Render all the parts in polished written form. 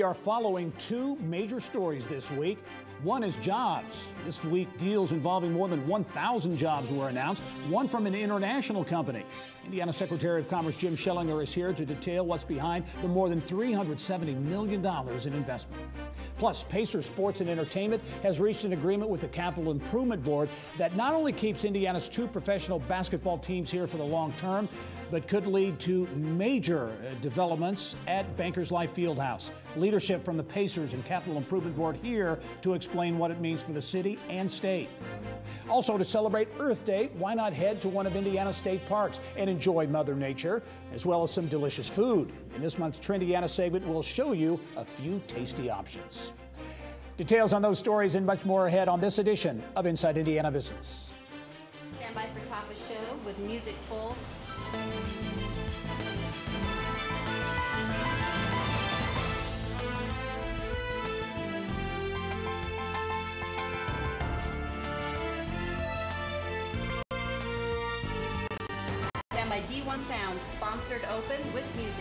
are following two major stories this week. One is jobs. This week, deals involving more than 1,000 jobs were announced, one from an international company. Indiana Secretary of Commerce Jim Schellinger is here to detail what's behind the more than $370 million in investment. Plus, Pacers Sports and Entertainment has reached an agreement with the Capital Improvement Board that not only keeps Indiana's two professional basketball teams here for the long term, but could lead to major developments at Bankers Life Fieldhouse. Leadership from the Pacers and Capital Improvement Board here to explain what it means for the city and state. Also, to celebrate Earth Day, why not head to one of Indiana's state parks and enjoy Mother Nature, as well as some delicious food. In this month's Trendiana segment, we'll show you a few tasty options. Details on those stories and much more ahead on this edition of Inside Indiana Business. Stand by for top of show with music full. Stand by D1 Sound, sponsored open with music.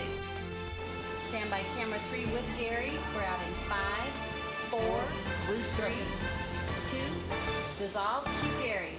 Stand by camera 3 with Gary. We're out in 5, 4, 3, 2, dissolve, cue Gary.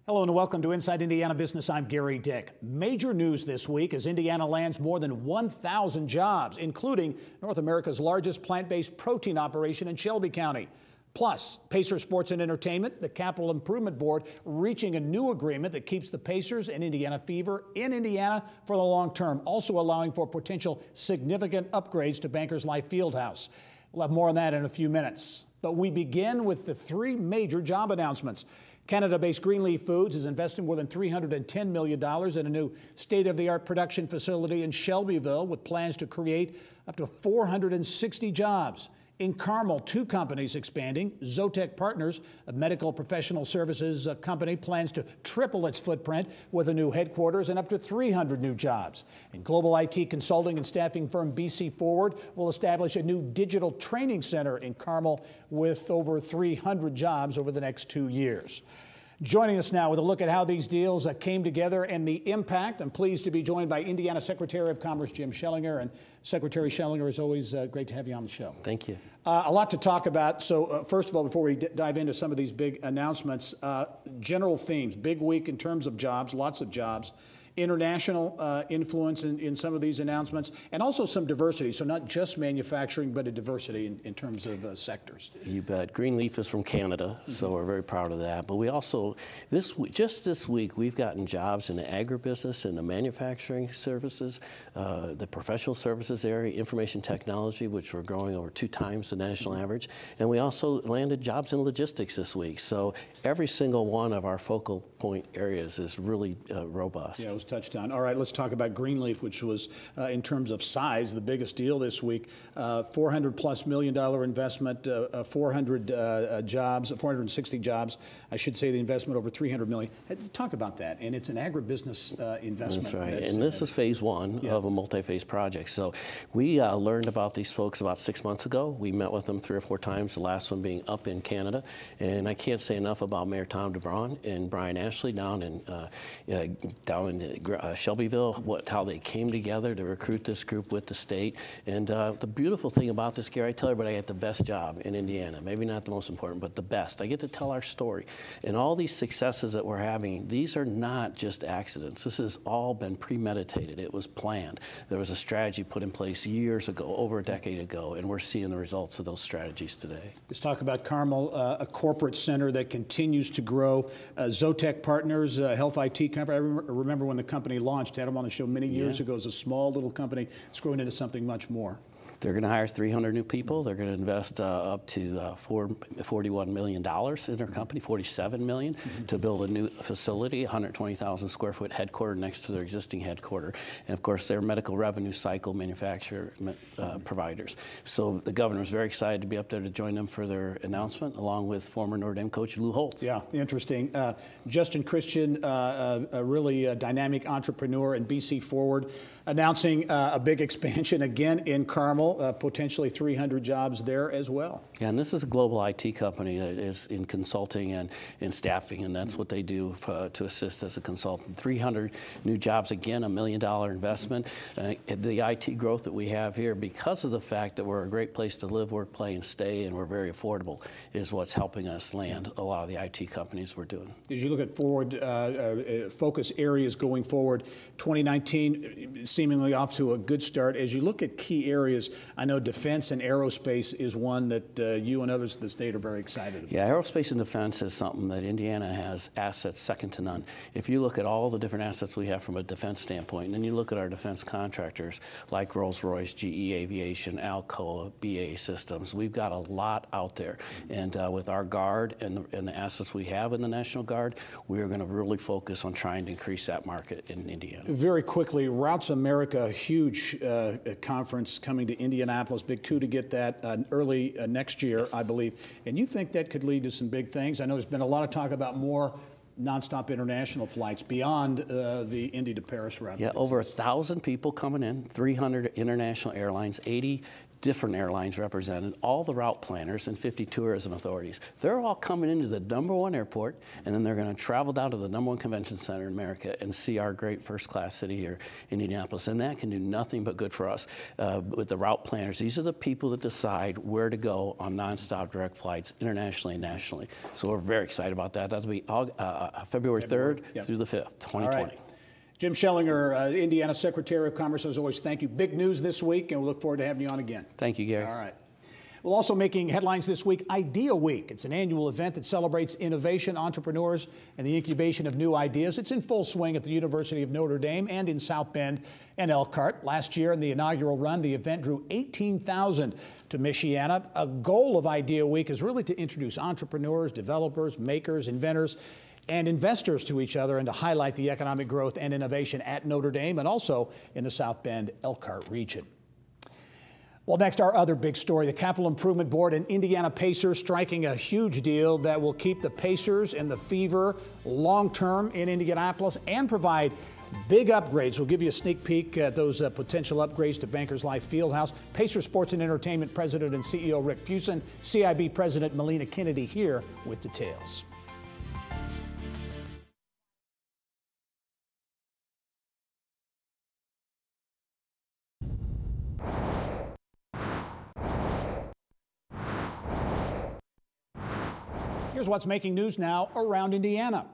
Hello and welcome to Inside Indiana Business. I'm Gary Dick. Major news this week as Indiana lands more than 1,000 jobs, including North America's largest plant-based protein operation in Shelby County. Plus, Pacers Sports and Entertainment, the Capital Improvement Board reaching a new agreement that keeps the Pacers and Indiana Fever in Indiana for the long term, also allowing for potential significant upgrades to Bankers Life Fieldhouse. We'll have more on that in a few minutes. But we begin with the three major job announcements. Canada-based Greenleaf Foods is investing more than $310 million in a new state-of-the-art production facility in Shelbyville with plans to create up to 460 jobs. In Carmel, two companies expanding. Zotec Partners, a medical professional services company, plans to triple its footprint with a new headquarters and up to 300 new jobs. And global IT consulting and staffing firm BC Forward will establish a new digital training center in Carmel with over 300 jobs over the next 2 years. Joining us now with a look at how these deals came together and the impact, I'm pleased to be joined by Indiana Secretary of Commerce Jim Schellinger. And Secretary Schellinger, it's always great to have you on the show. Thank you. A lot to talk about. So first of all, before we dive into some of these big announcements, general themes, big week in terms of jobs, lots of jobs. International influence in some of these announcements, and also some diversity. So not just manufacturing, but a diversity in terms of sectors. You bet. Greenleaf is from Canada, so we're very proud of that. But we also, just this week, we've gotten jobs in the agribusiness and the manufacturing services, the professional services area, information technology, which we're growing over 2 times the national average. And we also landed jobs in logistics this week. So every single one of our focal point areas is really robust. Yeah, it was touched on. All right, let's talk about Greenleaf, which was, in terms of size, the biggest deal this week. $400+ million investment, 400 jobs, 460 jobs. I should say the investment over $300 million. Talk about that. And it's an agribusiness investment. That's right. And this is phase 1 of a multi-phase project. So we learned about these folks about 6 months ago. We met with them 3 or 4 times, the last one being up in Canada. And I can't say enough about Mayor Tom DeBron and Brian Ashley down in Shelbyville, how they came together to recruit this group with the state. And the beautiful thing about this, Gary, I tell everybody I get the best job in Indiana. Maybe not the most important, but the best. I get to tell our story. And all these successes that we're having, these are not just accidents. This has all been premeditated. It was planned. There was a strategy put in place years ago, over a decade ago, and we're seeing the results of those strategies today. Let's talk about Carmel, a corporate center that continues to grow. Zotec Partners, a health IT company. I remember when the company launched, had them on the show many years ago as a small little company. It's growing into something much more. They're going to hire 300 new people. They're going to invest up to $41 million in their company, $47 million, to build a new facility, 120,000 square foot headquarter next to their existing headquarter. And of course, they're medical revenue cycle manufacturer providers. So the governor was very excited to be up there to join them for their announcement, along with former Notre Dame coach Lou Holtz. Yeah, interesting. Justin Christian, a really dynamic entrepreneur, and BC Forward. announcing a big expansion again in Carmel, potentially 300 jobs there as well. Yeah, and this is a global IT company that is in consulting and in staffing, and that's what they do to assist as a consultant. 300 new jobs, again, $1 million investment. The IT growth that we have here, because of the fact that we're a great place to live, work, play, and stay, and we're very affordable, is what's helping us land a lot of the IT companies we're doing. As you look at forward focus areas going forward, 2019 seemingly off to a good start. As you look at key areas, I know defense and aerospace is one that you and others in the state are very excited about. Yeah, aerospace and defense is something that Indiana has assets second to none. If you look at all the different assets we have from a defense standpoint, and then you look at our defense contractors like Rolls-Royce, GE Aviation, Alcoa, BAE Systems, we've got a lot out there. And with our Guard and the assets we have in the National Guard, we are going to really focus on trying to increase that market in Indiana. Very quickly, Routes America, a huge conference coming to Indianapolis, big coup to get that early next year, yes, I believe. And you think that could lead to some big things? I know there's been a lot of talk about more nonstop international flights beyond the Indy to Paris route. Yeah, over 1,000 people coming in, 300 international airlines, 80 different airlines represented, all the route planners and 50 tourism authorities. They're all coming into the #1 airport, and then they're going to travel down to the #1 convention center in America and see our great first-class city here in Indianapolis. And that can do nothing but good for us with the route planners. These are the people that decide where to go on nonstop direct flights internationally and nationally. So we're very excited about that. That'll be February 3rd yep, through the 5th, 2020. Jim Schellinger, Indiana Secretary of Commerce, as always, thank you. Big news this week, and we look forward to having you on again. Thank you, Gary. All right. Well, also making headlines this week, Idea Week. It's an annual event that celebrates innovation, entrepreneurs, and the incubation of new ideas. It's in full swing at the University of Notre Dame and in South Bend and Elkhart. Last year, in the inaugural run, the event drew 18,000 to Michiana. A goal of Idea Week is really to introduce entrepreneurs, developers, makers, inventors, and investors to each other, and to highlight the economic growth and innovation at Notre Dame and also in the South Bend Elkhart region. Well, next, our other big story, the Capital Improvement Board and Indiana Pacers striking a huge deal that will keep the Pacers and the Fever long-term in Indianapolis and provide big upgrades. We'll give you a sneak peek at those potential upgrades to Bankers Life Fieldhouse. Pacer Sports and Entertainment President and CEO Rick Fuson, CIB President Melina Kennedy here with details. Here's what's making news now around Indiana.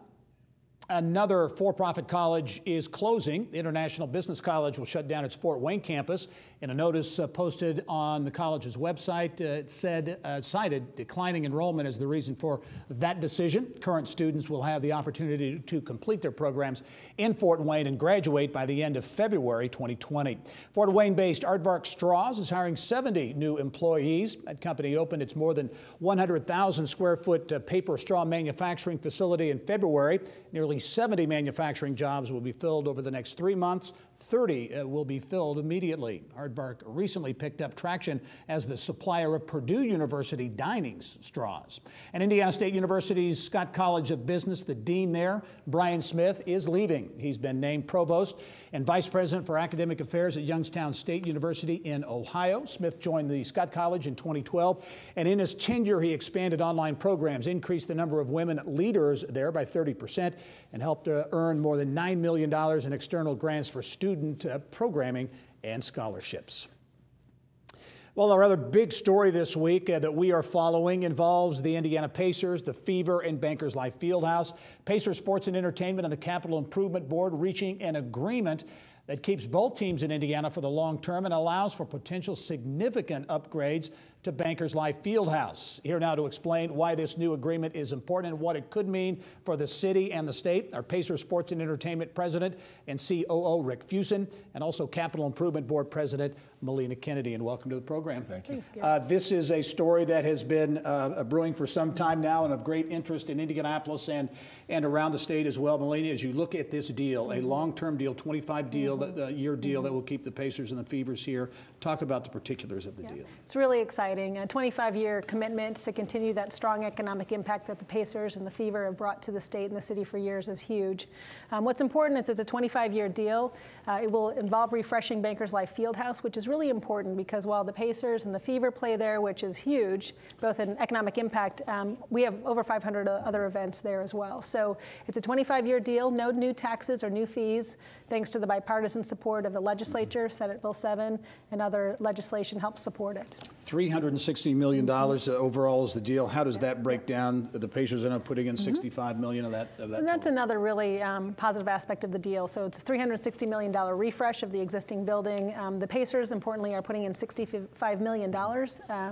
Another for-profit college is closing. The International Business College will shut down its Fort Wayne campus. In a notice posted on the college's website, it cited declining enrollment as the reason for that decision. Current students will have the opportunity to complete their programs in Fort Wayne and graduate by the end of February 2020. Fort Wayne-based Aardvark Straws is hiring 70 new employees. That company opened its more than 100,000 square foot paper straw manufacturing facility in February. Nearly 70 manufacturing jobs will be filled over the next 3 months. 30 will be filled immediately. Aardvark recently picked up traction as the supplier of Purdue University dining straws. And Indiana State University's Scott College of Business, the dean there, Brian Smith, is leaving. He's been named provost and vice president for academic affairs at Youngstown State University in Ohio. Smith joined the Scott College in 2012, and in his tenure, he expanded online programs, increased the number of women leaders there by 30%, and helped earn more than $9 million in external grants for student programming and scholarships. Well, our other big story this week that we are following involves the Indiana Pacers, the Fever, and Bankers Life Fieldhouse. Pacer Sports and Entertainment and the Capital Improvement Board reaching an agreement that keeps both teams in Indiana for the long term and allows for potential significant upgrades to Bankers Life Fieldhouse. Here now to explain why this new agreement is important and what it could mean for the city and the state, our Pacer Sports and Entertainment President and COO Rick Fuson, and also Capital Improvement Board President Melina Kennedy. And welcome to the program. Thank you. This is a story that has been brewing for some time now and of great interest in Indianapolis and around the state as well. Melina, as you look at this deal, a long-term deal, 25-year deal that will keep the Pacers and the Fevers here, Talk about the particulars of the deal. It's really exciting. A 25-year commitment to continue that strong economic impact that the Pacers and the Fever have brought to the state and the city for years is huge. What's important is it's a 25-year deal. It will involve refreshing Bankers Life Fieldhouse, which is really important because while the Pacers and the Fever play there, which is huge, both in economic impact, we have over 500 other events there as well. So it's a 25-year deal, no new taxes or new fees, thanks to the bipartisan support of the legislature. Senate Bill 7 and other legislation helps support it. $360 million overall is the deal. How does that break down? The Pacers end up putting in $65 million of that. And that's another really positive aspect of the deal. So it's a $360 million refresh of the existing building. The Pacers, importantly, are putting in $65 million.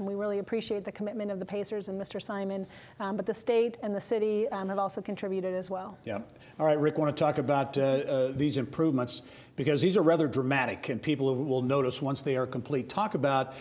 We really appreciate the commitment of the Pacers and Mr. Simon, but the state and the city have also contributed as well. Yeah. All right, Rick, want to talk about these improvements because these are rather dramatic and people will notice once they are complete. Talk about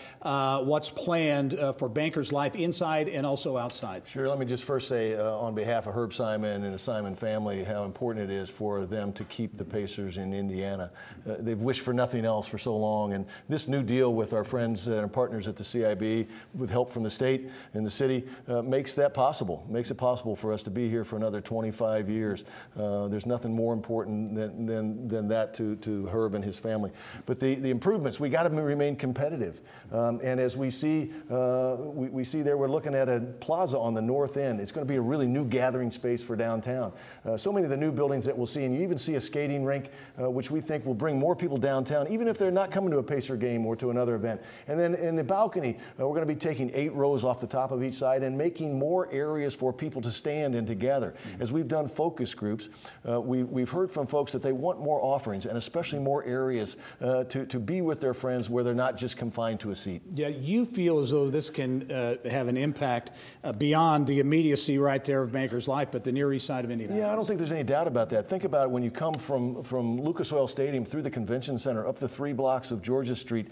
what's planned for Bankers Life inside and also outside. Sure. Let me just first say on behalf of Herb Simon and the Simon family how important it is for them to keep the Pacers in Indiana. They've wished for nothing else for so long, and this new deal with our friends and partners at the CIB with help from the state and the city makes that possible, makes it possible for us to be here for another 25 years. There's nothing more important than that to Herb and his family. But the improvements, we got to remain competitive. And as we see there, we're looking at a plaza on the north end. It's going to be a really new gathering space for downtown. So many of the new buildings that we'll see, and you even see a skating rink, which we think will bring more people downtown, even if they're not coming to a Pacer game or to another event. And then in the balcony, we're going to be taking 8 rows off the top of each side and making more areas for people to stand and to gather. As we've done focus groups, we've heard from folks that they want more offerings and especially more areas to be with their friends where they're not just confined to a seat. Yeah, you feel as though this can have an impact beyond the immediacy right there of Bankers Life, but the Near East Side of Indianapolis. Yeah, I don't think there's any doubt about that. Think about it when you come from Lucas Oil Stadium through the Convention Center, up the 3 blocks of Georgia Street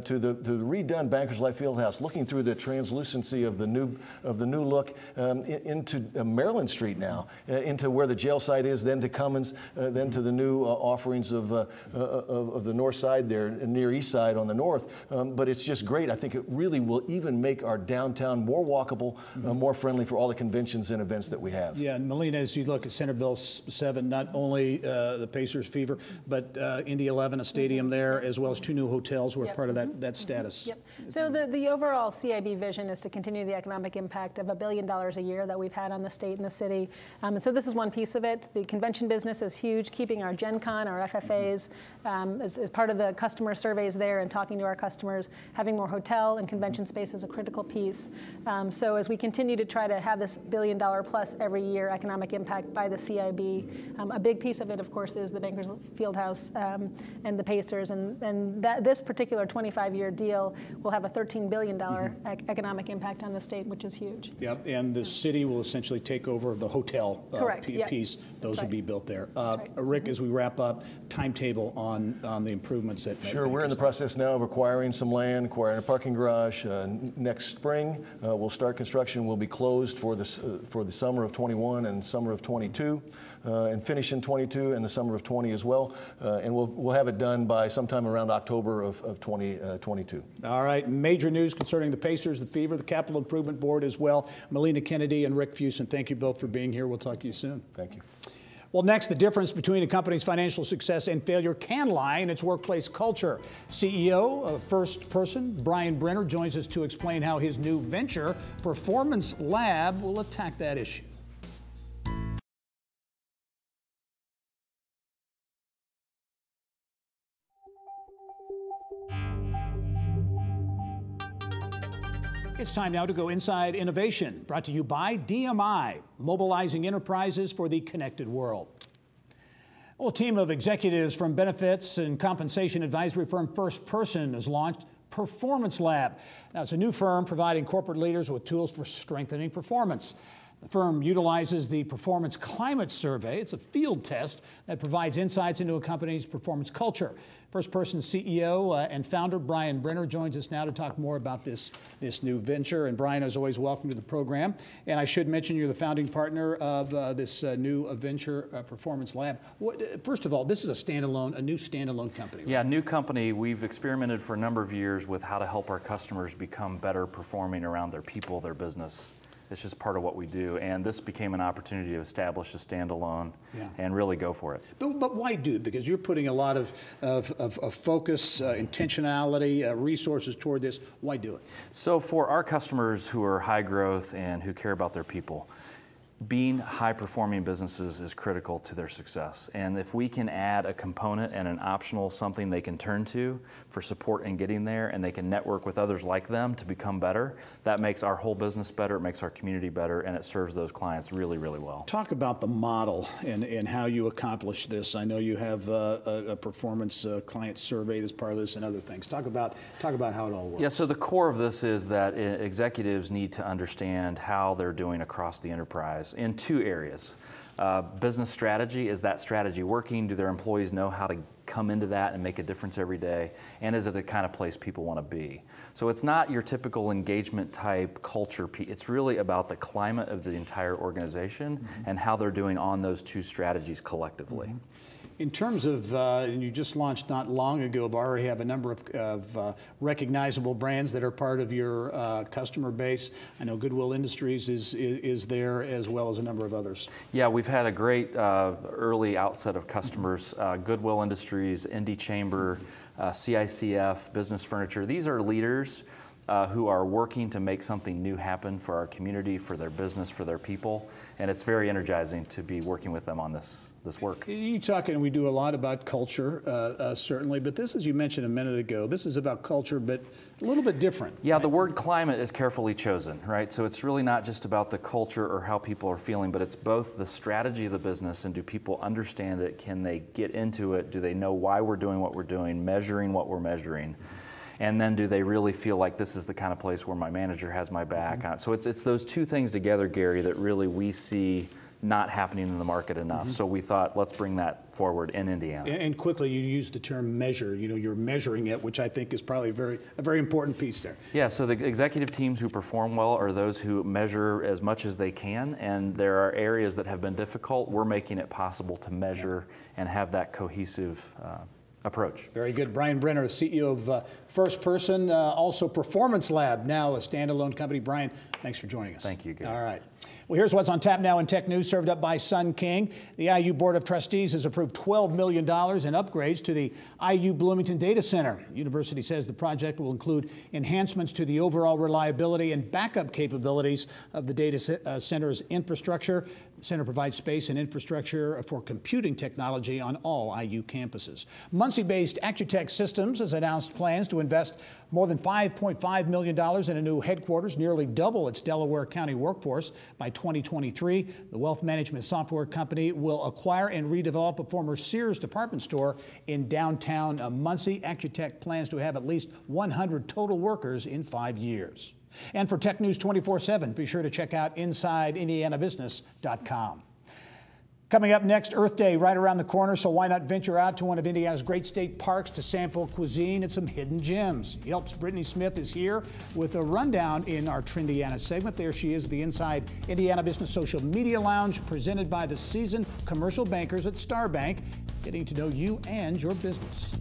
to the redone Bankers Life Fieldhouse, looking through the translucency of the new look into Maryland Street now, into where the jail site is, then to Cummins, then to the new offerings of the north side there, Near East Side on the north. But it's just great. I think it really will even make our downtown more walkable, more friendly for all the conventions and events that we have. Yeah, and Melina, as you look at Senate Bill 7, not only the Pacers Fever, but Indy 11, a stadium there, as well as 2 new hotels were part of that status. Yep. So the overall CIB vision is to continue the economic impact of $1 billion a year that we've had on the state and the city. And so this is one piece of it. The convention business is huge, keeping our Gen Con, our FFAs, as part of the customer surveys there and talking to our customers. Having more hotel and convention space is a critical piece. So as we continue to try to have this $1 billion plus every year economic impact by the CIB, a big piece of it, of course, is the Bankers Fieldhouse and the Pacers. And this particular 25-year deal will have a $13 billion economic impact on the state, which is huge. Yep, and the city will essentially take over the hotel piece. Those will be built there. Rick, as we wrap up, timetable on the improvements that Sure, we're in the process now of acquiring some land, acquiring a parking garage. Next spring, we'll start construction. We'll be closed for the summer of 21 and summer of 22, and finish in 22 and the summer of 20 as well. And we'll have it done by sometime around October of 2022. All right, major news concerning the Pacers, the Fever, the Capital Improvement Board as well. Melina Kennedy and Rick Fuson, thank you both for being here. We'll talk to you soon. Thank you. Well, next, the difference between a company's financial success and failure can lie in its workplace culture. CEO of First Person, Brian Brenner, joins us to explain how his new venture, Performance Lab, will attack that issue. It's time now to go inside innovation, brought to you by DMI, mobilizing enterprises for the connected world. Well, a team of executives from benefits and compensation advisory firm First Person has launched Performance Lab. Now, it's a new firm providing corporate leaders with tools for strengthening performance. The firm utilizes the Performance Climate Survey. It's a field test that provides insights into a company's performance culture. First Person CEO and founder Brian Brenner joins us now to talk more about this new venture. And Brian, as always, welcome to the program. And I should mention you're the founding partner of this new venture performance lab. First of all, this is a new standalone company. Right? Yeah, new company. We've experimented for a number of years with how to help our customers become better performing around their people, their business. It's just part of what we do, and this became an opportunity to establish a standalone and really go for it. But why do it? Because you're putting a lot of focus, intentionality, resources toward this. Why do it? So for our customers who are high growth and who care about their people, being high-performing businesses is critical to their success. And if we can add a component and an optional something they can turn to for support in getting there, and they can network with others like them to become better, that makes our whole business better, it makes our community better, and it serves those clients really, really well. Talk about the model and how you accomplish this. I know you have a performance client survey that's part of this and other things. Talk about how it all works. Yeah, so the core of this is that executives need to understand how they're doing across the enterprise in two areas. Business strategy, is that strategy working? Do their employees know how to come into that and make a difference every day? And is it the kind of place people want to be? So it's not your typical engagement type culture piece. It's really about the climate of the entire organization and how they're doing on those two strategies collectively. In terms of, and you just launched not long ago, but already have a number of recognizable brands that are part of your customer base. I know Goodwill Industries is there, as well as a number of others. Yeah, we've had a great early outset of customers. Goodwill Industries, Indy Chamber, CICF, Business Furniture. These are leaders who are working to make something new happen for our community, for their business, for their people. And it's very energizing to be working with them on this work. You talk, and we do a lot about culture, certainly, but this, as you mentioned a minute ago, this is about culture, but a little bit different. Yeah, right? The word climate is carefully chosen, right? So it's really not just about the culture or how people are feeling, but it's both the strategy of the business and do people understand it? Can they get into it? Do they know why we're doing what we're doing, measuring what we're measuring? And then do they really feel like this is the kind of place where my manager has my back? So it's those two things together, Gary, that really we see not happening in the market enough. So we thought, let's bring that forward in Indiana. And quickly, you used the term measure. You know, you're measuring it, which I think is probably a very important piece there. Yeah, so the executive teams who perform well are those who measure as much as they can, and there are areas that have been difficult. We're making it possible to measure and have that cohesive approach. Very good. Brian Brenner, CEO of First Person, also Performance Lab, now a standalone company. Brian, thanks for joining us. Thank you, Gary. All right. Well, here's what's on tap now in tech news, served up by Sun King. The IU Board of Trustees has approved $12 million in upgrades to the IU Bloomington Data Center. The university says the project will include enhancements to the overall reliability and backup capabilities of the data center's infrastructure. The center provides space and infrastructure for computing technology on all IU campuses. Muncie-based Accutech Systems has announced plans to invest more than $5.5 million in a new headquarters, nearly double its Delaware County workforce by 2023. The wealth management software company will acquire and redevelop a former Sears department store in downtown Muncie. Accutech plans to have at least 100 total workers in 5 years. And for Tech News 24/7, be sure to check out InsideIndianaBusiness.com. Coming up next, Earth Day right around the corner, so why not venture out to one of Indiana's great state parks to sample cuisine and some hidden gems. Yelp's Brittany Smith is here with a rundown in our Trendiana segment. There she is, the Inside Indiana Business Social Media Lounge, presented by the seasoned commercial bankers at Star Bank, getting to know you and your business.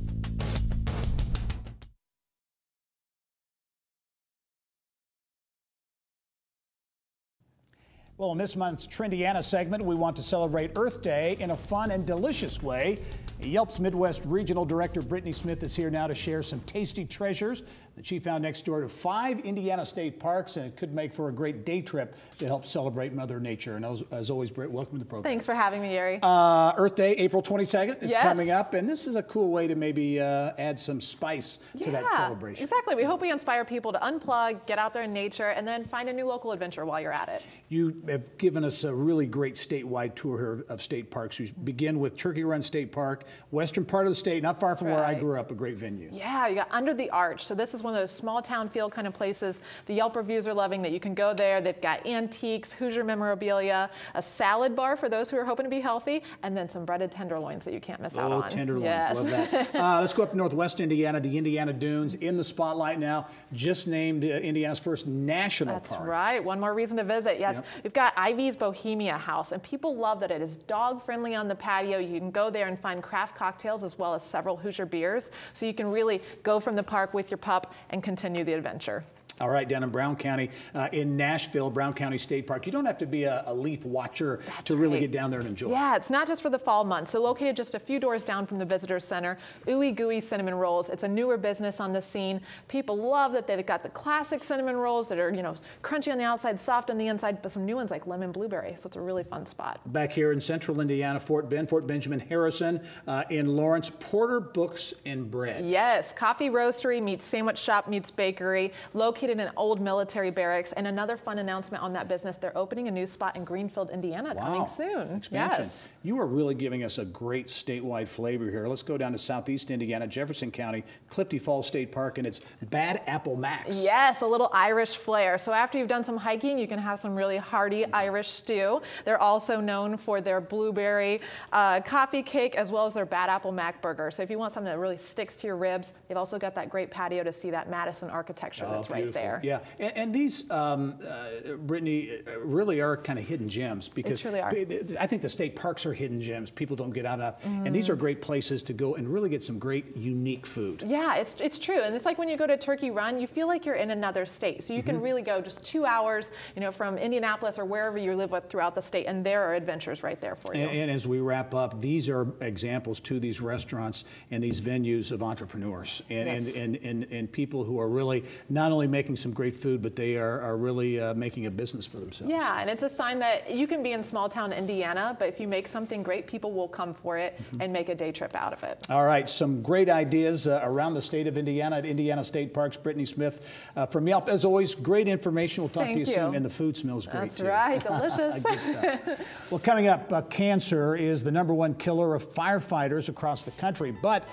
Well, in this month's Trendiana segment, we want to celebrate Earth Day in a fun and delicious way. Yelp's Midwest Regional Director Brittany Smith is here now to share some tasty treasures that she found next door to 5 Indiana state parks, and it could make for a great day trip to help celebrate Mother Nature. And as always, Britt, welcome to the program. Thanks for having me, Gary. Earth Day, April 22nd. It's coming up, and this is a cool way to maybe add some spice to that celebration. Exactly. We hope we inspire people to unplug, get out there in nature, and then find a new local adventure while you're at it. You have given us a really great statewide tour here of state parks. You begin with Turkey Run State Park, western part of the state, not far from where I grew up, a great venue. Yeah, you got Under the Arch. So this is one of those small town feel kind of places. The Yelp reviews are loving that you can go there. They've got antiques, Hoosier memorabilia, a salad bar for those who are hoping to be healthy, and then some breaded tenderloins that you can't miss out on. Oh, tenderloins, yes. love that. Let's go up to Northwest Indiana, the Indiana Dunes in the spotlight now, just named Indiana's first national park. That's right, one more reason to visit. Yes, we've got Ivy's Bohemia House, and people love that it is dog friendly on the patio. You can go there and find craft cocktails as well as several Hoosier beers, so you can really go from the park with your pup and continue the adventure. All right, down in Brown County, in Nashville, Brown County State Park. You don't have to be a leaf watcher to really get down there and enjoy. Yeah, it's not just for the fall months. So located just a few doors down from the Visitor Center, Ooey Gooey Cinnamon Rolls. It's a newer business on the scene. People love that they've got the classic cinnamon rolls that are, you know, crunchy on the outside, soft on the inside, but some new ones like lemon blueberry. So it's a really fun spot. Back here in central Indiana, Fort Benjamin Harrison, in Lawrence, Porter Books and Bread. Yes, coffee roastery meets sandwich shop meets bakery, located in an old military barracks. And another fun announcement on that business, they're opening a new spot in Greenfield, Indiana, coming soon. Expansion. Yes. You are really giving us a great statewide flavor here. Let's go down to southeast Indiana, Jefferson County, Clifty Falls State Park, and it's Bad Apple Max. Yes, a little Irish flair. So after you've done some hiking, you can have some really hearty Irish stew. They're also known for their blueberry coffee cake as well as their Bad Apple Mac burger. So if you want something that really sticks to your ribs, they've also got that great patio to see that Madison architecture that's right there. Yeah, and these, Brittany, really are kind of hidden gems because they truly are. I think the state parks are hidden gems. People don't get out enough, and these are great places to go and really get some great, unique food. Yeah, it's true, and it's like when you go to Turkey Run, you feel like you're in another state. So you can really go just 2 hours, you know, from Indianapolis or wherever you live with throughout the state, and there are adventures right there for you. And as we wrap up, these are examples to these restaurants and these venues of entrepreneurs and people who are really not only making some great food, but they are really making a business for themselves. Yeah, and it's a sign that you can be in small town Indiana, but if you make something great, people will come for it and make a day trip out of it. All right, some great ideas around the state of Indiana at Indiana State Parks. Brittany Smith from Yelp. As always, great information. We'll talk to you soon. And the food smells great too. That's right, delicious. Good stuff. Well, coming up, cancer is the #1 killer of firefighters across the country, but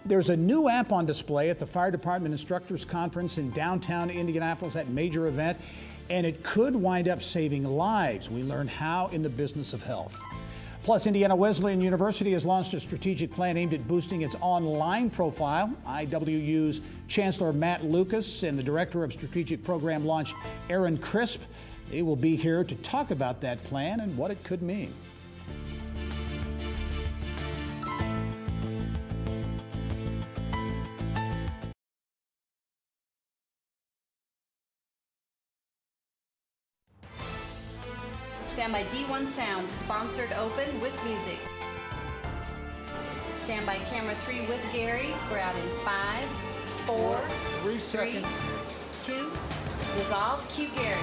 there's a new app on display at the Fire Department Instructors Conference in downtown Indianapolis, that major event, and it could wind up saving lives. We learn how in the business of health. Plus, Indiana Wesleyan University has launched a strategic plan aimed at boosting its online profile. IWU's Chancellor Matt Lucas and the Director of Strategic Program Launch, Aaron Crisp, they will be here to talk about that plan and what it could mean. Stand by D1 Sound, sponsored open with music. Stand by camera 3 with Gary. We're out in 5, 4, 3, 2, dissolve, cue Gary.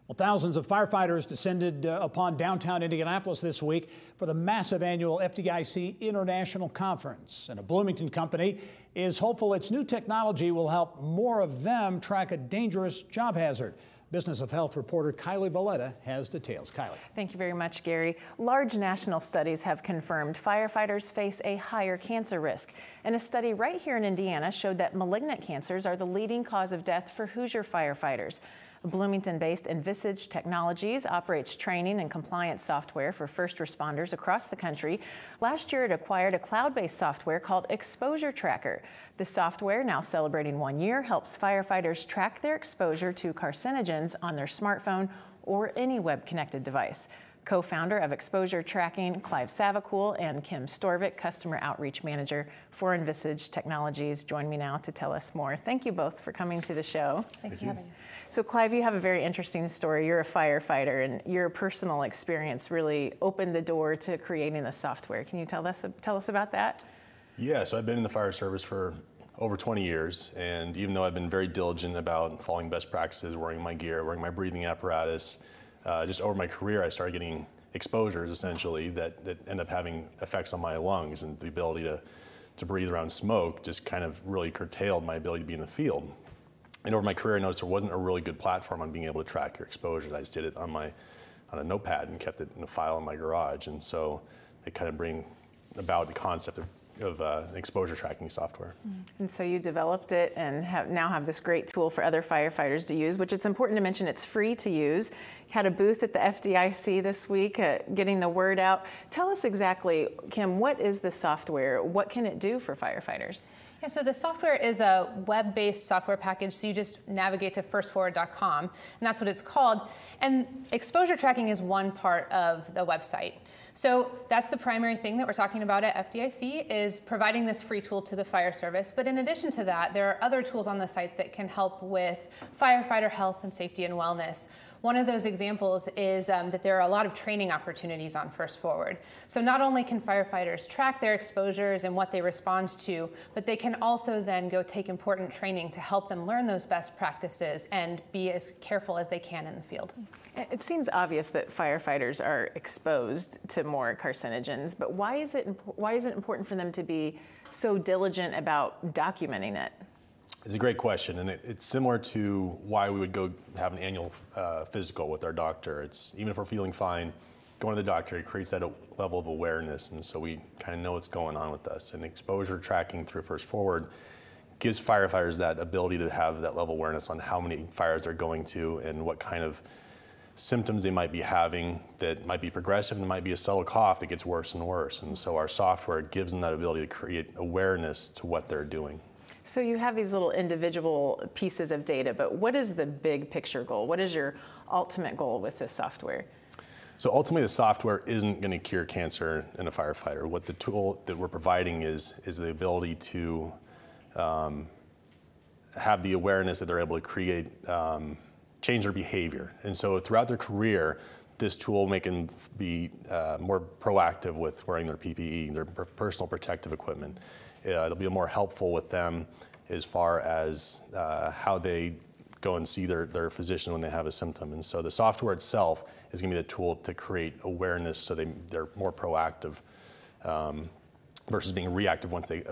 Well, thousands of firefighters descended upon downtown Indianapolis this week for the massive annual FDIC International Conference. And a Bloomington company is hopeful its new technology will help more of them track a dangerous job hazard. Business of Health reporter Kylie Valletta has details. Kylie. Thank you very much, Gary. Large national studies have confirmed firefighters face a higher cancer risk. And a study right here in Indiana showed that malignant cancers are the leading cause of death for Hoosier firefighters. Bloomington-based Envisage Technologies operates training and compliance software for first responders across the country. Last year, it acquired a cloud-based software called Exposure Tracker. The software, now celebrating 1 year, helps firefighters track their exposure to carcinogens on their smartphone or any web-connected device. Co-founder of Exposure Tracking, Clive Savacool, and Kim Storvik, Customer Outreach Manager for Envisage Technologies, join me now to tell us more. Thank you both for coming to the show. Thanks for having us. So Clive, you have a very interesting story. You're a firefighter, and your personal experience really opened the door to creating the software. Can you tell us about that? Yeah, so I've been in the fire service for over 20 years, and even though I've been very diligent about following best practices, wearing my gear, wearing my breathing apparatus, just over my career, I started getting exposures, essentially, that end up having effects on my lungs, and the ability to breathe around smoke just kind of really curtailed my ability to be in the field. And over my career, I noticed there wasn't a really good platform on being able to track your exposures. I just did it on a notepad and kept it in a file in my garage. And so they kind of bring about the concept of exposure tracking software. And so you developed it and now have this great tool for other firefighters to use, which it's important to mention it's free to use. You had a booth at the FDIC this week, getting the word out. Tell us exactly, Kim, what is the software? What can it do for firefighters? Yeah, so the software is a web-based software package, so you just navigate to firstforward.com, and that's what it's called. And exposure tracking is one part of the website. So that's the primary thing that we're talking about at FDIC, is providing this free tool to the fire service. But in addition to that, there are other tools on the site that can help with firefighter health and safety and wellness. One of those examples is that there are a lot of training opportunities on First Forward. So not only can firefighters track their exposures and what they respond to, but they can also then go take important training to help them learn those best practices and be as careful as they can in the field. It seems obvious that firefighters are exposed to more carcinogens, but why is it important for them to be so diligent about documenting it? It's a great question, and it's similar to why we would go have an annual physical with our doctor. It's even if we're feeling fine, going to the doctor, it creates that level of awareness, and so we kind of know what's going on with us. And exposure tracking through First Forward gives firefighters that ability to have that level of awareness on how many fires they're going to and what kind of symptoms they might be having that might be progressive and might be a subtle cough that gets worse and worse. And so our software gives them that ability to create awareness to what they're doing. So you have these little individual pieces of data, but what is the big picture goal? What is your ultimate goal with this software? So ultimately, the software isn't going to cure cancer in a firefighter. What the tool that we're providing is the ability to have the awareness that they're able to create, change their behavior. And so throughout their career, this tool will make them be more proactive with wearing their PPE, their personal protective equipment. It'll be more helpful with them as far as how they go and see their physician when they have a symptom. And so the software itself is going to be the tool to create awareness so they're more proactive versus being reactive once they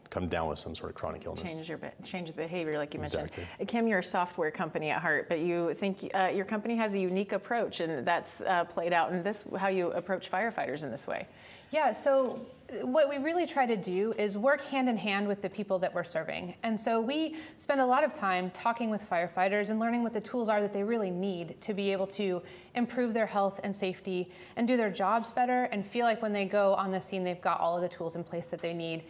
come down with some sort of chronic illness. Change the behavior, like you mentioned. Exactly. Kim, you're a software company at heart, but you think your company has a unique approach, and that's played out in this, how you approach firefighters in this way. Yeah, so what we really try to do is work hand in hand with the people that we're serving. And so we spend a lot of time talking with firefighters and learning what the tools are that they really need to be able to improve their health and safety and do their jobs better and feel like when they go on the scene, they've got all of the tools in place that they need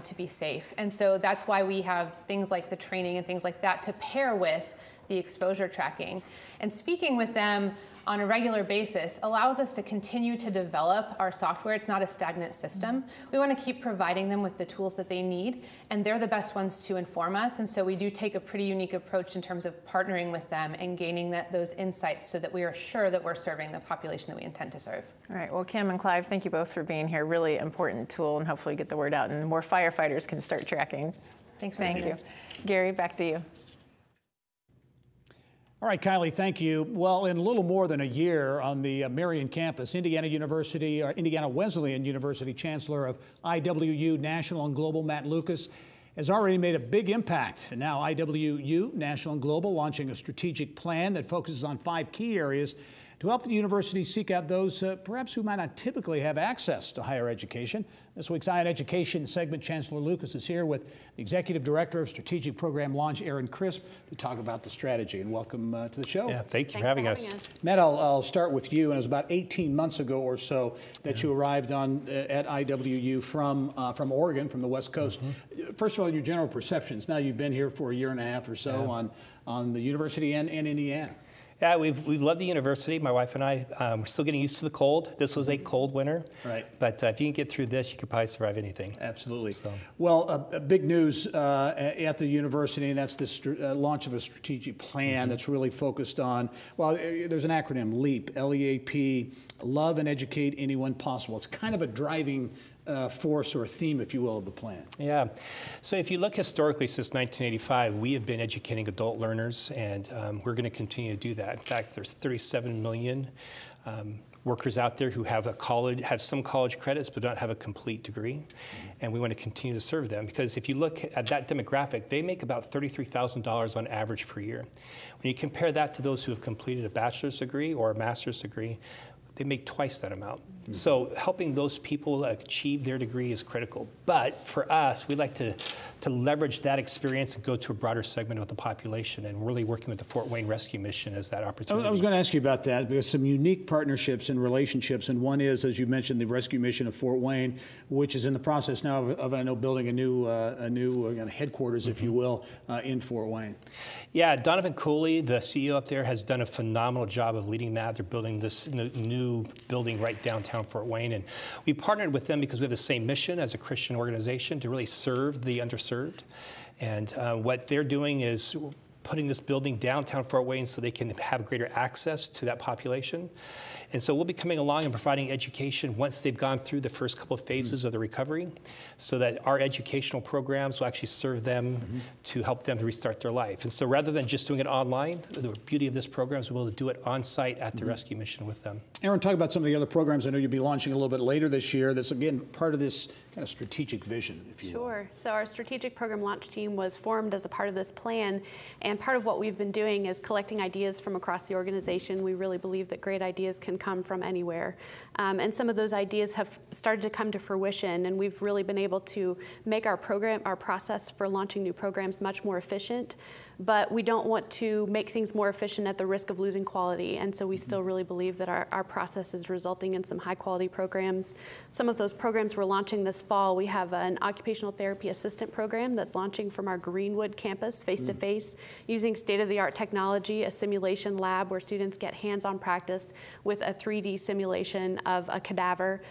to be safe. And so that's why we have things like the training and things like that to pair with the exposure tracking. And speaking with them on a regular basis allows us to continue to develop our software. It's not a stagnant system. We want to keep providing them with the tools that they need, and they're the best ones to inform us. And so we do take a pretty unique approach in terms of partnering with them and gaining those insights so that we are sure that we're serving the population that we intend to serve. All right, well, Kim and Clive, thank you both for being here. Really important tool, and hopefully get the word out and more firefighters can start tracking. Thanks for having us. Gary, back to you. All right, Kylie, thank you. Well, in a little more than a year on the Marion campus, Indiana Wesleyan University Chancellor of IWU National and Global, Matt Lucas, has already made a big impact. And now IWU National and Global launching a strategic plan that focuses on 5 key areas to help the university seek out those perhaps who might not typically have access to higher education. This week's Eye on Education segment, Chancellor Lucas is here with the Executive Director of Strategic Program Launch, Aaron Crisp, to talk about the strategy. And welcome to the show. Yeah, thanks for having us. Matt, I'll start with you. And it was about 18 months ago or so that you arrived at IWU from Oregon, from the West Coast. First of all, your general perceptions. Now you've been here for a year and a half or so on the university and Indiana. Yeah, we've loved the university. My wife and I, we're still getting used to the cold. This was a cold winter. Right. But if you can get through this, you could probably survive anything. Absolutely. So. Well, big news at the university, and that's this launch of a strategic plan that's really focused on, well, there's an acronym, LEAP, L-E-A-P, Love and Educate Anyone Possible. It's kind of a driving force or theme, if you will, of the plan. Yeah. So if you look historically since 1985, we have been educating adult learners, and we're going to continue to do that. In fact, there's 37 million workers out there who have some college credits but don't have a complete degree, and we want to continue to serve them because if you look at that demographic, they make about $33,000 on average per year. When you compare that to those who have completed a bachelor's degree or a master's degree, they make twice that amount. So helping those people achieve their degree is critical. But for us, we like to leverage that experience and go to a broader segment of the population, and really working with the Fort Wayne Rescue Mission as that opportunity. I was going to ask you about that, because some unique partnerships and relationships, and one is, as you mentioned, the Rescue Mission of Fort Wayne, which is in the process now of I know, building a new headquarters, if you will, in Fort Wayne. Yeah, Donovan Cooley, the CEO up there, has done a phenomenal job of leading that. They're building this new building right downtown Fort Wayne, and we partnered with them because we have the same mission as a Christian organization to really serve the underserved. And what they're doing is putting this building downtown Fort Wayne so they can have greater access to that population. And so we'll be coming along and providing education once they've gone through the first couple of phases of the recovery, so that our educational programs will actually serve them to help them to restart their life. And so rather than just doing it online, the beauty of this program is we'll be able to do it on site at the Rescue Mission with them. Aaron, talk about some of the other programs I know you'll be launching a little bit later this year. That's, again, part of this kind of strategic vision, if you will. Sure. So our strategic program launch team was formed as a part of this plan, and part of what we've been doing is collecting ideas from across the organization. We really believe that great ideas can come from anywhere. And some of those ideas have started to come to fruition, and we've really been able to make our process for launching new programs much more efficient. But we don't want to make things more efficient at the risk of losing quality. And so we still really believe that our process is resulting in some high quality programs. Some of those programs we're launching this fall. We have an occupational therapy assistant program that's launching from our Greenwood campus, face-to-face, using state-of-the-art technology, a simulation lab where students get hands-on practice with a 3D simulation of a cadaver.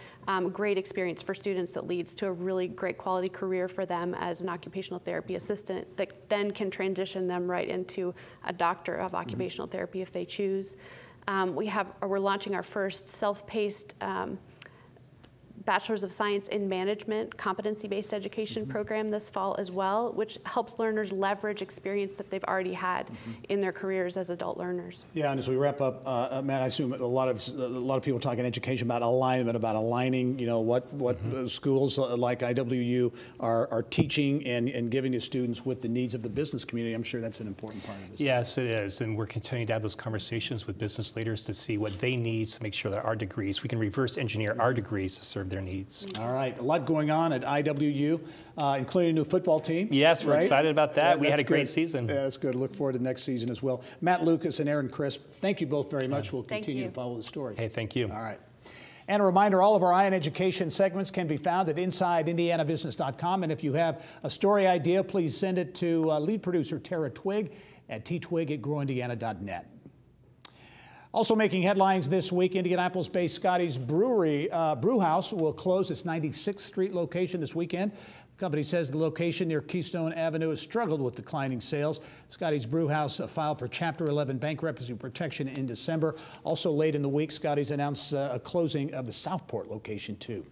Great experience for students that leads to a really great quality career for them as an occupational therapy assistant that then can transition them right into a doctor of occupational therapy if they choose. We're launching our first self-paced Bachelor's of Science in Management competency-based education program this fall as well, which helps learners leverage experience that they've already had in their careers as adult learners. Yeah, and as we wrap up, Matt, I assume a lot of people talk in education about alignment, about aligning, what schools like IWU are teaching and giving to students with the needs of the business community. I'm sure that's an important part of this. Yes, it is, and we're continuing to have those conversations with business leaders to see what they need to make sure that our degrees, we can reverse engineer our degrees to serve their needs. All right, a lot going on at IWU, including a new football team. Yes, we're excited about that. Yeah, we had a great good. season. Yeah, that's good. Look forward to next season as well. Matt Lucas and Aaron Crisp, thank you both very much. We'll continue to follow the story. Hey, thank you. All right. And a reminder, all of our Eye on Education segments can be found at InsideIndianaBusiness.com. And if you have a story idea, please send it to lead producer Tara Twig at twig@growindiana.net. Also making headlines this week, Indianapolis-based Scotty's Brewhouse will close its 96th Street location this weekend. The company says the location near Keystone Avenue has struggled with declining sales. Scotty's Brewhouse filed for Chapter 11 bankruptcy protection in December. Also late in the week, Scotty's announced a closing of the Southport location too.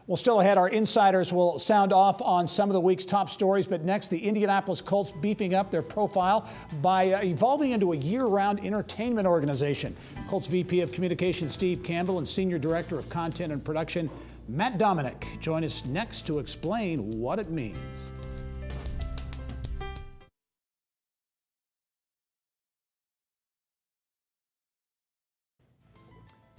Well, still ahead, our insiders will sound off on some of the week's top stories, but next, the Indianapolis Colts beefing up their profile by evolving into a year-round entertainment organization. Colts VP of Communications Steve Campbell and Senior Director of Content and Production Matt Dominick join us next to explain what it means.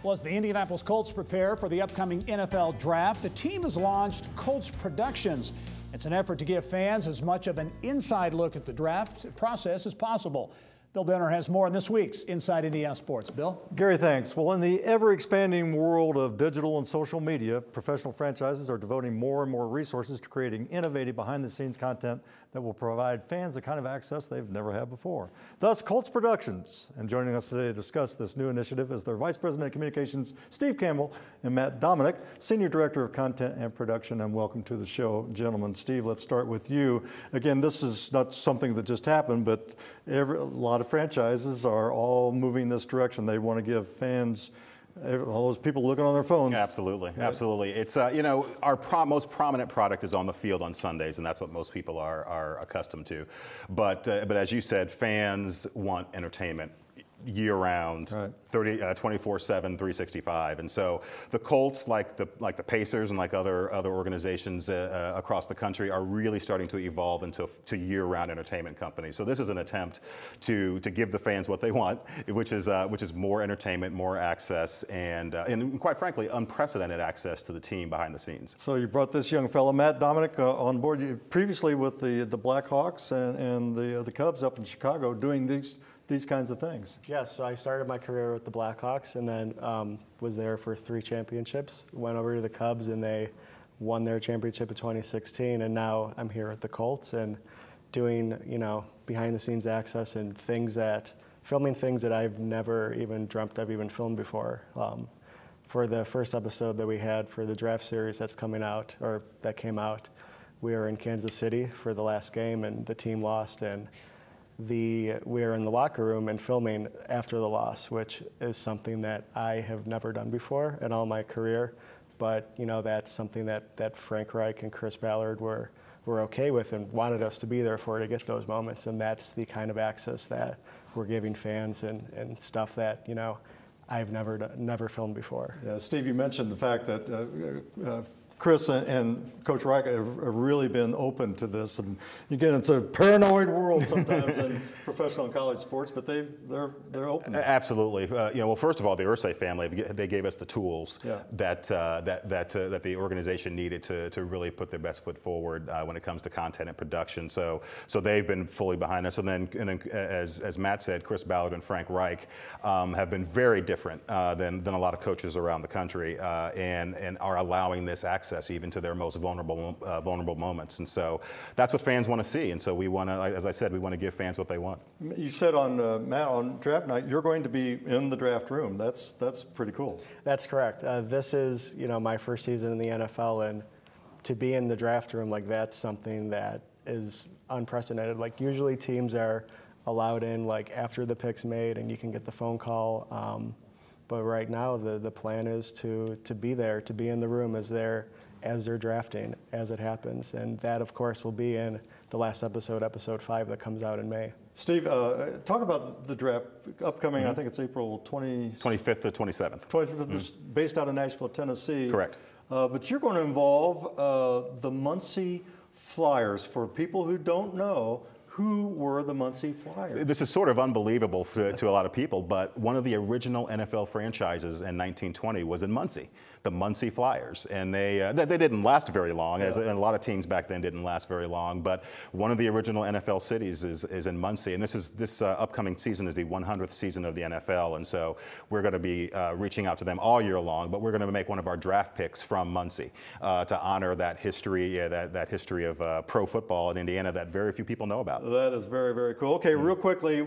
Well, as the Indianapolis Colts prepare for the upcoming NFL Draft, the team has launched Colts Productions. It's an effort to give fans as much of an inside look at the draft process as possible. Bill Benner has more on this week's Inside Indiana Sports. Bill? Gary, thanks. Well, in the ever-expanding world of digital and social media, professional franchises are devoting more and more resources to creating innovative behind-the-scenes content that will provide fans the kind of access they've never had before. Thus, Colts Productions. And joining us today to discuss this new initiative is their Vice President of Communications, Steve Campbell, and Matt Dominick, Senior Director of Content and Production. And welcome to the show, gentlemen. Steve, let's start with you. Again, this is not something that just happened, but a lot of franchises are all moving this direction. They want to give fans, all those people looking on their phones. Absolutely, absolutely. It's our most prominent product is on the field on Sundays, and that's what most people are accustomed to. But as you said, fans want entertainment year-round, 24/7, 365. And so the Colts, like the Pacers and like other organizations across the country, are really starting to evolve into year-round entertainment companies. So this is an attempt to give the fans what they want, which is more entertainment, more access, and quite frankly, unprecedented access to the team behind the scenes. So you brought this young fellow, Matt Dominic, on board previously with the Blackhawks and the Cubs up in Chicago, doing these kinds of things. Yes, so I started my career with the Blackhawks and then was there for 3 championships. Went over to the Cubs and they won their championship in 2016, and now I'm here at the Colts and doing, behind the scenes access and filming things that I've never even dreamt I've even filmed before. For the first episode that we had for the draft series that's coming out, or that came out, we were in Kansas City for the last game and the team lost, and we were in the locker room and filming after the loss, which is something that I have never done before in all my career. But that's something that Frank Reich and Chris Ballard were okay with and wanted us to be there for, to get those moments. And that's the kind of access that we're giving fans and stuff that I've never filmed before. Yeah, Steve, you mentioned the fact that Chris and Coach Reich have really been open to this, and again, it's a paranoid world sometimes in professional and college sports, but they're open. Absolutely. Well, first of all, the Irsay family, they gave us the tools that the organization needed to really put their best foot forward when it comes to content and production. So they've been fully behind us, and then as Matt said, Chris Ballard and Frank Reich have been very different than a lot of coaches around the country, and are allowing this access even to their most vulnerable moments. And so that's what fans want to see. And so we want to, as I said, we want to give fans what they want. You said on Matt, on draft night, you're going to be in the draft room. That's pretty cool. That's correct. This is my first season in the NFL, and to be in the draft room, that's something that is unprecedented. Usually teams are allowed in after the pick's made, and you can get the phone call. But right now, the plan is to be there, to be in the room as they're drafting, as it happens. And that, of course, will be in the last episode, episode 5, that comes out in May. Steve, talk about the draft upcoming, I think it's April 25th to 27th. 25th, based out of Nashville, Tennessee. Correct. But you're going to involve the Muncie Flyers. For people who don't know, who were the Muncie Flyers? This is sort of unbelievable to a lot of people, but one of the original NFL franchises in 1920 was in Muncie, the Muncie Flyers. And they didn't last very long, and a lot of teams back then didn't last very long, but one of the original NFL cities is in Muncie. And this upcoming season is the 100th season of the NFL, and so we're going to be reaching out to them all year long, but we're going to make one of our draft picks from Muncie to honor that history, that history of pro football in Indiana that very few people know about. That is very, very cool. Okay, real quickly,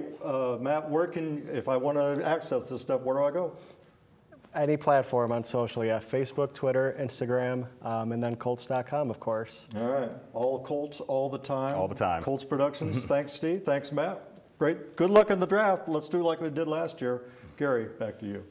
Matt, if I want to access this stuff, where do I go? Any platform on social, Facebook, Twitter, Instagram, and then Colts.com, of course. All right, all Colts, all the time. All the time. Colts Productions. Thanks, Steve. Thanks, Matt. Great. Good luck in the draft. Let's do like we did last year. Gary, back to you.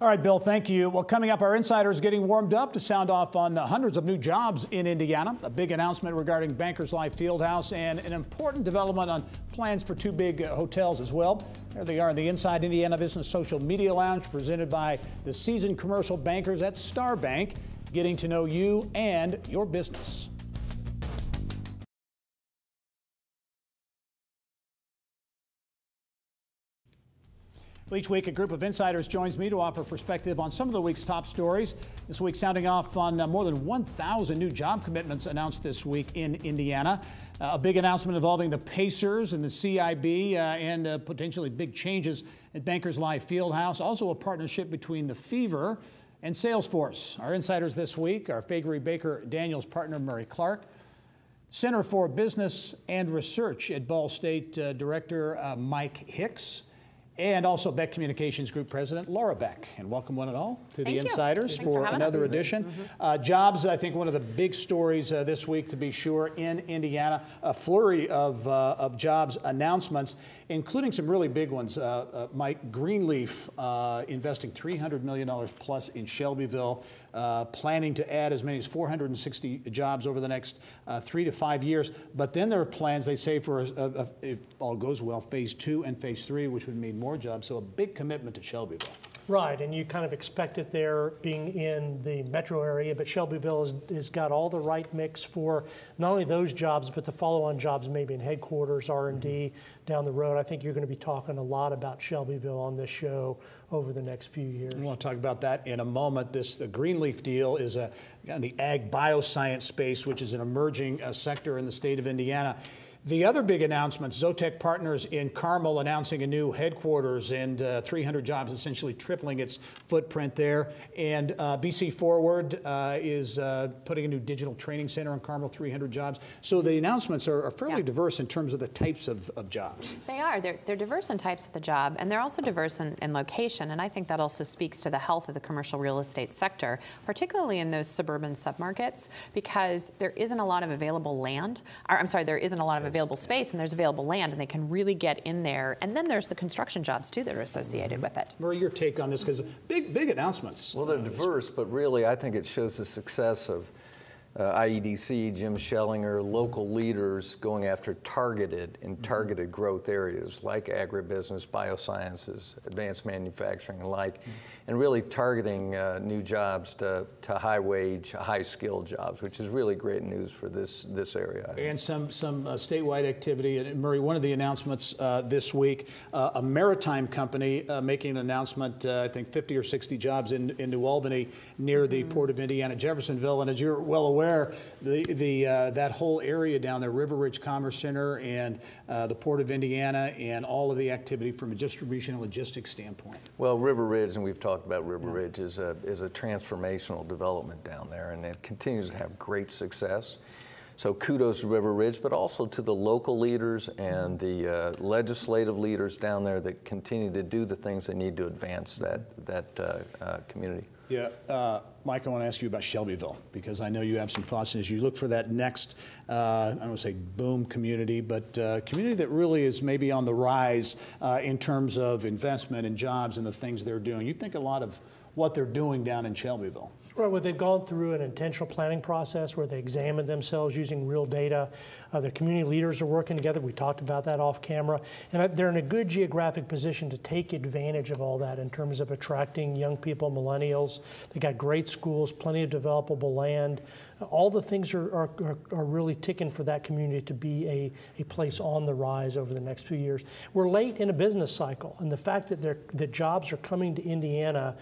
All right, Bill, thank you. Well, coming up, our insiders getting warmed up to sound off on hundreds of new jobs in Indiana, a big announcement regarding Bankers Life Fieldhouse, and an important development on plans for 2 big hotels as well. There they are in the Inside Indiana Business Social Media Lounge, presented by the seasoned commercial bankers at Star Bank, getting to know you and your business. Each week, a group of insiders joins me to offer perspective on some of the week's top stories. This week, sounding off on more than 1,000 new job commitments announced this week in Indiana. A big announcement involving the Pacers and the CIB and potentially big changes at Bankers Life Fieldhouse. Also a partnership between the Fever and Salesforce. Our insiders this week are Faegre Baker Daniels partner Murray Clark, Center for Business and Research at Ball State Director Mike Hicks, and also Beck Communications Group President Laura Beck. And welcome one and all to the Insiders for another edition. Jobs, I think one of the big stories this week, to be sure, in Indiana. A flurry of jobs announcements, including some really big ones. Mike, Greenleaf investing $300 million plus in Shelbyville. planning to add as many as 460 jobs over the next 3 to 5 years. But then there are plans, they say, for, if all goes well, phase 2 and phase 3, which would mean more jobs. So a big commitment to Shelbyville. Right, and you kind of expect it there being in the metro area, but Shelbyville has got all the right mix for not only those jobs, but the follow-on jobs maybe in headquarters, R&D down the road. I think you're going to be talking a lot about Shelbyville on this show over the next few years. We want to talk about that in a moment. The Greenleaf deal is in the ag bioscience space, which is an emerging sector in the state of Indiana. The other big announcement, Zotek Partners in Carmel announcing a new headquarters and 300 jobs, essentially tripling its footprint there. And BC Forward is putting a new digital training center in Carmel, 300 jobs. So the announcements are fairly diverse in terms of the types of jobs. They are. They're diverse in types of the job, and they're also diverse in location. And I think that also speaks to the health of the commercial real estate sector, particularly in those suburban submarkets, because there isn't a lot of available land. There isn't a lot of available space, and there's available land, and they can really get in there. And then there's the construction jobs too that are associated with it. Murray, your take on this, because big announcements. Well, they're diverse, but really I think it shows the success of IEDC, Jim Schellinger, local leaders going after targeted growth areas like agribusiness, biosciences, advanced manufacturing, and like, and really targeting new jobs to high-wage, high-skilled jobs, which is really great news for this area. And some statewide activity. And Murray, one of the announcements this week, a maritime company making an announcement, I think 50 or 60 jobs in New Albany near the Port of Indiana, Jeffersonville. And as you're well aware, that whole area down there, River Ridge Commerce Center and the Port of Indiana, and all of the activity from a distribution and logistics standpoint. Well, River Ridge, and we've talked about River Ridge, is a transformational development down there, and it continues to have great success. So kudos to River Ridge, but also to the local leaders and the legislative leaders down there that continue to do the things they need to advance that community. Yeah, Mike, I want to ask you about Shelbyville, because I know you have some thoughts as you look for that next, I don't want to say boom community, but community that really is maybe on the rise in terms of investment and jobs and the things they're doing. You think a lot of what they're doing down in Shelbyville. Well, they've gone through an intentional planning process where they examine themselves using real data. The community leaders are working together. We talked about that off camera. And they're in a good geographic position to take advantage of all that in terms of attracting young people, millennials. They got great schools, plenty of developable land. All the things are really ticking for that community to be a place on the rise over the next few years. We're late in a business cycle, and the fact that the jobs are coming to Indiana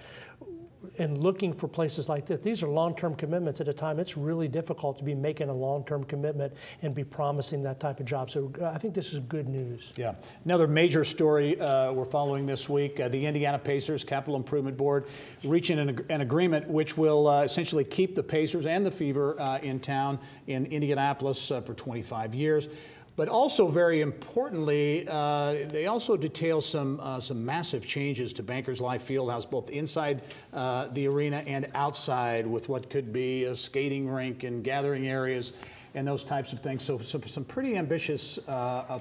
and looking for places like this. These are long-term commitments at a time. It's really difficult to be making a long-term commitment and be promising that type of job. So I think this is good news. Yeah. Another major story we're following this week, the Indiana Pacers Capital Improvement Board reaching an agreement which will essentially keep the Pacers and the Fever in town in Indianapolis for 25 years. But also, very importantly, they also detail some massive changes to Bankers Life Fieldhouse, both inside the arena and outside, with what could be a skating rink and gathering areas and those types of things. So some pretty ambitious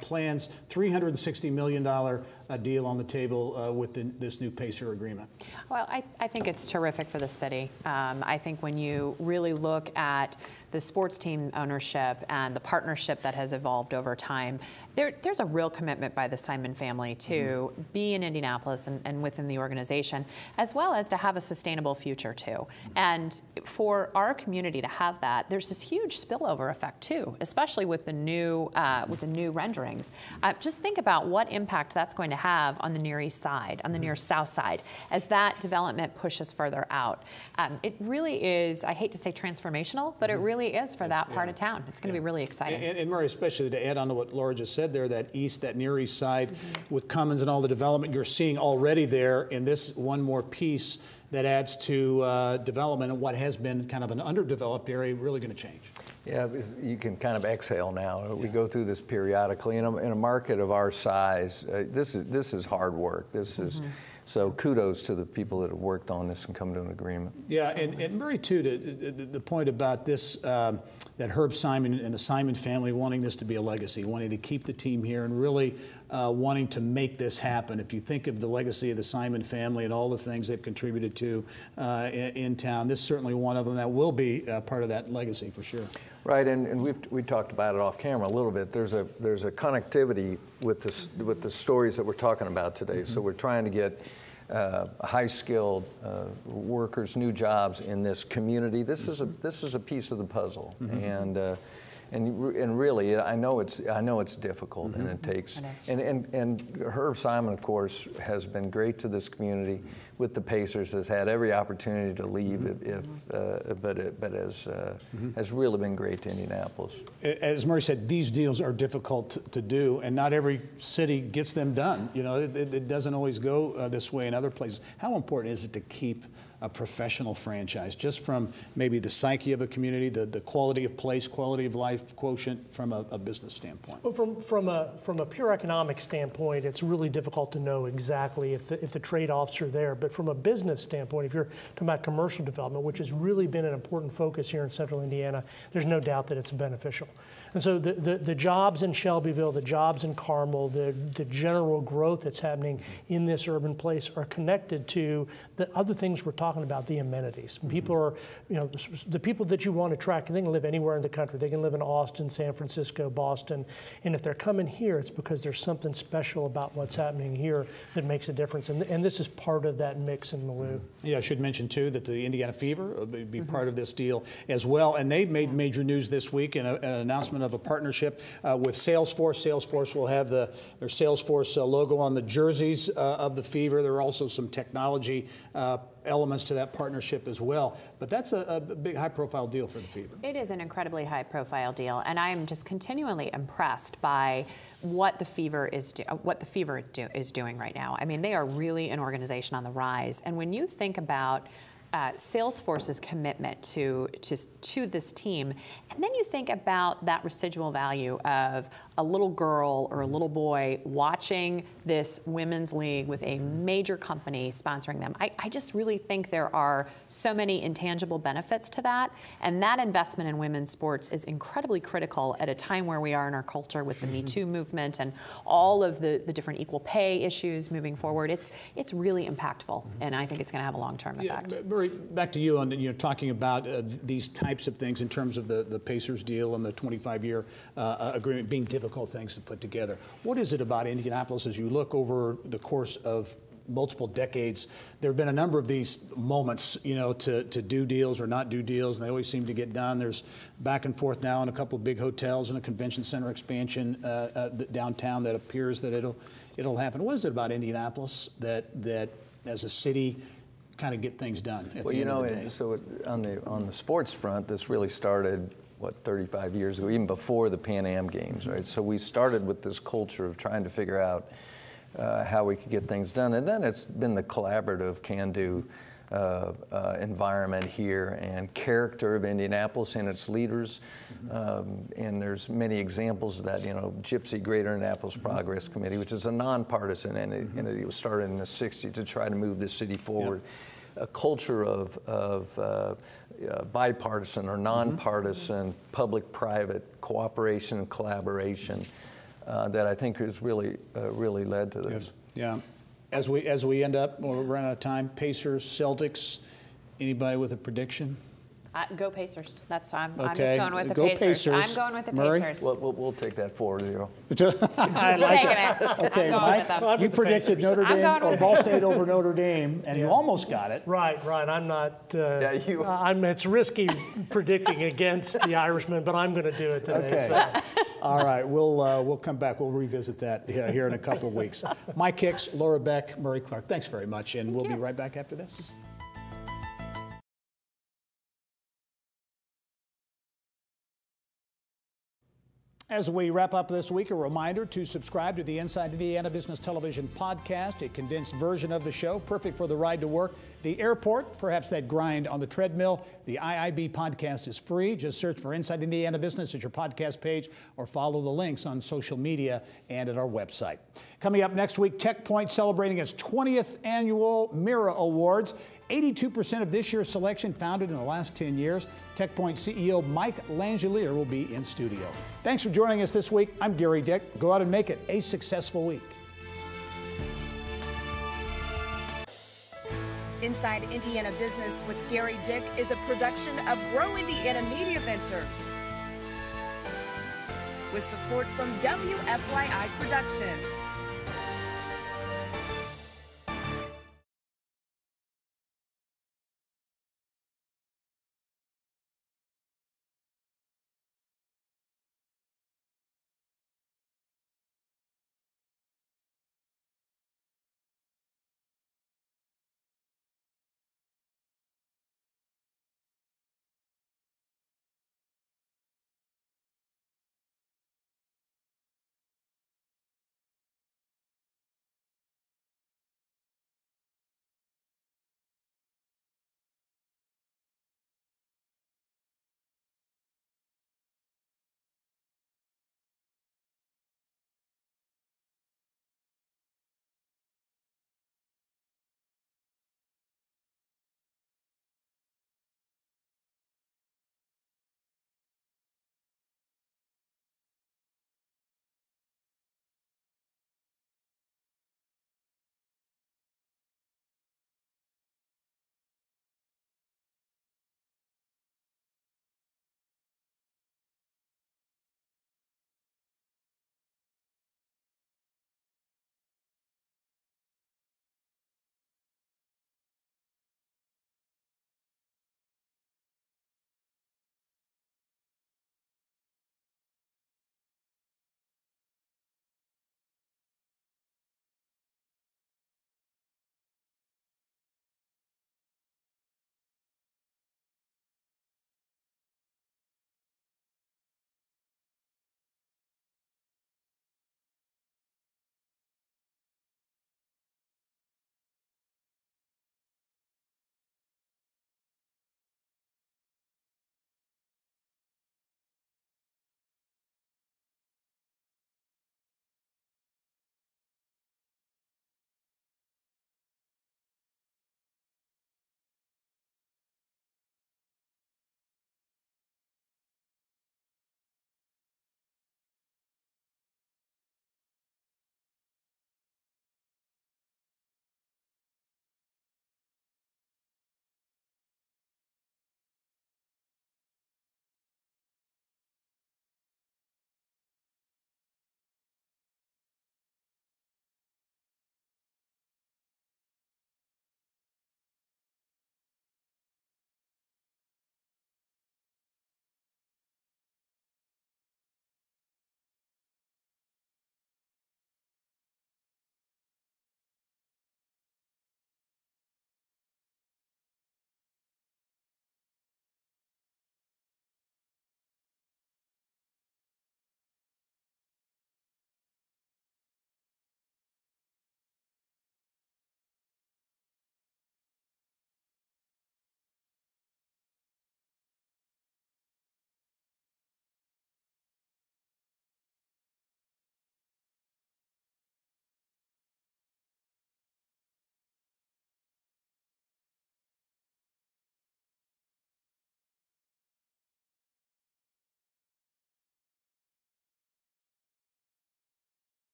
plans, $360 million deal on the table with this new Pacer agreement. Well, I think it's terrific for the city. I think when you really look at the sports team ownership and the partnership that has evolved over time, there's a real commitment by the Simon family to be in Indianapolis and within the organization, as well as to have a sustainable future too. And for our community to have that, there's this huge spillover effect too, especially with the new renderings. Just think about what impact that's going to have on the Near East Side, on the Near South Side, as that development pushes further out. It really is, I hate to say transformational, but it really is for that part of town. It's going to be really exciting. And Murray, especially to add on to what Laura just said there, that Near East Side with Cummins and all the development you're seeing already there, in this one more piece that adds to development and what has been kind of an underdeveloped area really going to change. Yeah, you can kind of exhale now. We go through this periodically. In a market of our size, this is hard work. This is So kudos to the people that have worked on this and come to an agreement. Yeah, and Murray, too, the point about this, that Herb Simon and the Simon family wanting this to be a legacy, wanting to keep the team here and really wanting to make this happen. If you think of the legacy of the Simon family and all the things they've contributed to in town, this is certainly one of them that will be part of that legacy for sure. Right, and we talked about it off camera a little bit. There's a connectivity with the stories that we're talking about today. Mm-hmm. So we're trying to get high-skilled workers, new jobs in this community. This is a piece of the puzzle, mm-hmm. And really, I know it's difficult, mm-hmm. and it takes. And Herb Simon, of course, has been great to this community with the Pacers. Has had every opportunity to leave, mm-hmm. but has really been great to Indianapolis. As Murray said, these deals are difficult to do, and not every city gets them done. You know, it doesn't always go this way in other places. How important is it to keep a professional franchise, just from maybe the psyche of a community, the quality of place, quality of life quotient from a business standpoint? Well, from a pure economic standpoint, it's really difficult to know exactly if the trade-offs are there. But from a business standpoint, if you're talking about commercial development, which has really been an important focus here in Central Indiana, there's no doubt that it's beneficial. And so the jobs in Shelbyville, the jobs in Carmel, the general growth that's happening in this urban place are connected to the other things we're talking about, the amenities. People are, you know, the people that you want to attract, they can live anywhere in the country. They can live in Austin, San Francisco, Boston. And if they're coming here, it's because there's something special about what's happening here that makes a difference. And this is part of that mix in Malou. Yeah, I should mention, too, that the Indiana Fever will be part of this deal as well. And they've made major news this week in an announcement of a partnership with Salesforce. Salesforce will have their Salesforce logo on the jerseys of the Fever. There are also some technology elements to that partnership as well. But that's a big high-profile deal for the Fever. It is an incredibly high-profile deal, and I am just continually impressed by what the Fever is doing right now. I mean, they are really an organization on the rise. And when you think about Salesforce's commitment to this team, and then you think about that residual value of a little girl or a little boy watching this women's league with a major company sponsoring them. I just really think there are so many intangible benefits to that, and that investment in women's sports is incredibly critical at a time where we are in our culture with the Me Too movement and all of the different equal pay issues moving forward. It's really impactful, and I think it's going to have a long-term effect. Murray, back to you on talking about these types of things in terms of the Pacers deal and the 25-year agreement being difficult things to put together. What is it about Indianapolis as you look over the course of multiple decades? There have been a number of these moments, you know, to do deals or not do deals, and they always seem to get done. There's back and forth now in a couple of big hotels and a convention center expansion downtown that appears that it'll happen. What is it about Indianapolis that as a city kind of get things done at the end of the day? So on the sports front, this really started, 35 years ago, even before the Pan Am Games, right? So we started with this culture of trying to figure out how we could get things done. And then it's been the collaborative, can-do environment here and character of Indianapolis and its leaders. And there's many examples of that, you know, GYPSI, Greater Indianapolis Progress Committee, which is a nonpartisan entity. It was started in the 60s to try to move the city forward. Yeah. A culture of bipartisan or nonpartisan public-private cooperation and collaboration that I think has really led to this. Yeah. As we end up, we're running out of time. Pacers, Celtics. Anybody with a prediction? Go Pacers. I'm okay. just going with the Pacers. I'm going with the Murray? Pacers. We'll take that 4-0. I like it. Okay, Mike, you predicted Notre Dame or Ball State over Notre Dame, and you almost got it. Right. I'm not. It's risky predicting against the Irishman, but I'm going to do it today. Okay. So. All right, we'll come back. We'll revisit that here in a couple of weeks. Mike Hicks, Laura Beck, Murray Clark, thanks very much, and we'll be right back after this. As we wrap up this week, a reminder to subscribe to the Inside Indiana Business Television podcast, a condensed version of the show, perfect for the ride to work, the airport, perhaps that grind on the treadmill. The IIB podcast is free. Just search for Inside Indiana Business at your podcast page or follow the links on social media and at our website. Coming up next week, Checkpoint celebrating its 20th annual Mira Awards. 82% of this year's selection founded in the last 10 years. Checkpoint CEO Mike Langelier will be in studio. Thanks for joining us this week. I'm Gary Dick. Go out and make it a successful week. Inside Indiana Business with Gary Dick is a production of Grow Indiana Media Ventures with support from WFYI Productions.